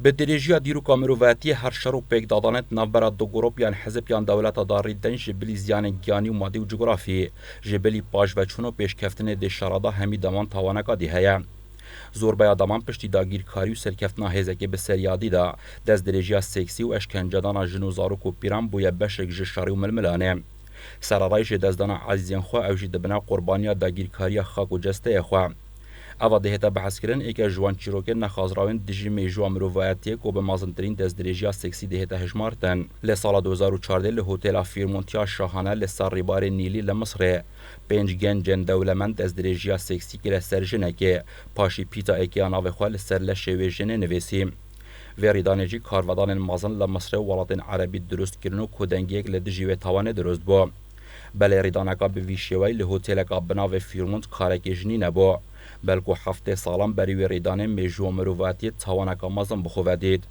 به درجه دیروکا مروفاتی هر شر و پیک دادانت نوبر دو گروپیان حزبیان دولت داری دن جبلی زیان گیانی و مادی و جغرافی جبلی پاش و چونو پیشکفتن د شرادا همی دمان توانکا دی هیا زوربایا دمان پشتی داگیرکاری و سرکفتنا هزکی به سریادی دا دز درجه سکسی و اشکنجدانا جنو زاروک و پیران بویا بشک جشاری و ململانه سرارایش دزدانا عزیزین خو او جی دبنا قربانیا داگیرکاری خاک و جسته خو اوا دهتا بحث کردن ایک جوان چیروکن نخازراوین دجی میجو امروایتی کو به مازنترین دز درجه سکسی دهتا هجمارتن لسال 2014 لهوتل فیرمونتیا شاهانه لسر ریبار نیلی لمصر پنج گنجن دولمند دز درجه سکسی که لسرجنه که پاشی پیتا ایکیانا و خواه لسر لشویجنه نویسیم وریدانجی کارودان مازن لمصر ولاتن عربی درست کرنو کودنگیک لدجی و توانه درست با بله ریدانکا به ویشیوی لهوتلکا بناو فیرمونت کارکیجنی نبا بلکو هفته سالان بری وریدانه میجو مروواتی توانکا مازن بخوودید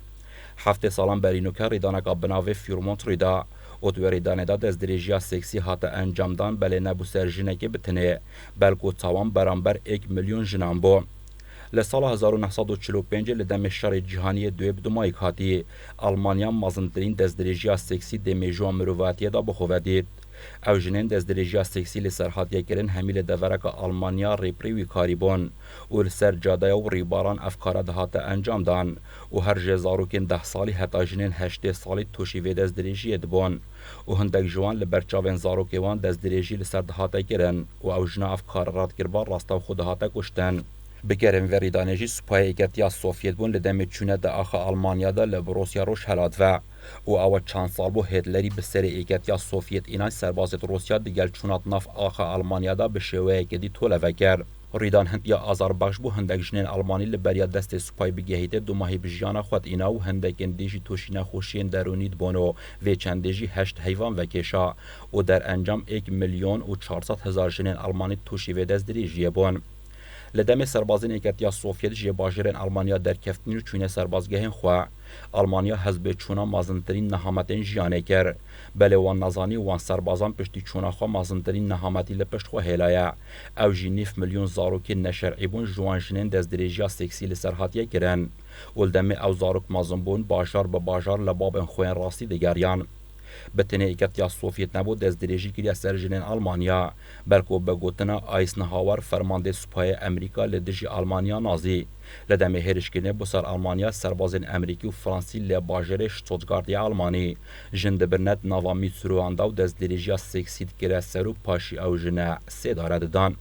هفته سالان بری نوکا ریدانکا بناو فیرمونت ریدا او وریدانه دا دز درجه سکسی هاته انجامدان بله نبو سرجنه بتنه بلکو توان برانبر 1 میلیون جنان با لسال 1945 لدم شر جهانی دویب دومایک هاتی آلمانیا مازنترین دز درجه سکسی د میجو مروواتی دا بخوودید او جنین دز درجه سکسی لسر هاتیه کرن همیل دورک آلمانیا ریپریوی کاریبون و لسر جاده و ریباران افکار دهات انجام دان و هر جزاروکین 10 سالی حتی جنین 8 سالی توشیوی دز درجه دبون و هندک جوان لبرچاوین زاروکیوان دز درجه لسر دهاته کرن و او جنا افکار راد کربار راستاو خود دهاته کشتن بگرم وریدانجی سپای ایکتیا سوفیت بون لدم چونه دا آخا آلمانیا دا لبروسیا روش حلات و او چند سال بو هتلری به سر ایکتیا سوفیت اینای سربازت روسیا دیگل چونات ناف آخا آلمانیا دا به شوه کدی طوله وکر ریدان هند یا آذربایجان بو هندک جنین آلمانی لبریا دست سپای بگهیده دو ماهی بجیانا خود اینا و هندکن دیجی توشینا خوشین درونید بونو و چند دیجی 8 حیوان وکشا و در انجام 1,400,000 جنین آلمانی توشی و دست دریجیه بون لدم سربازین ایکتیا سوفیت جی باجرین آلمانیا در کفتنی و چونه سربازگهین خوا آلمانیا حزب چونا مازنترین نهامتین جیانه کر بله وان نزانی وان سربازان پشتی چونا خوا مازنترین نهامتی لپشت خوا هلایا او جی 9 میلیون زاروکی نشرعی بون جوان جنین دز درجه سکسی لسرهاتیه کرن ولدم او زاروک مازن بون باجار به باجار لبابن خوین راستی دگریان بتنه ایکتیا سوفیت نبود دز درجی کریا سرجنین آلمانیا بلکو بگوتنا آیسنهاور فرمانده سپای امریکا لدجی آلمانیا نازی لدمه هرشکنه بسر آلمانیا سربازین امریکی و فرانسی لباجر شتوتگاردی آلمانی جند برنت نوامی سرواندا و دز درجی سکسید کریا سرو پاشی او جنه سه دارد دان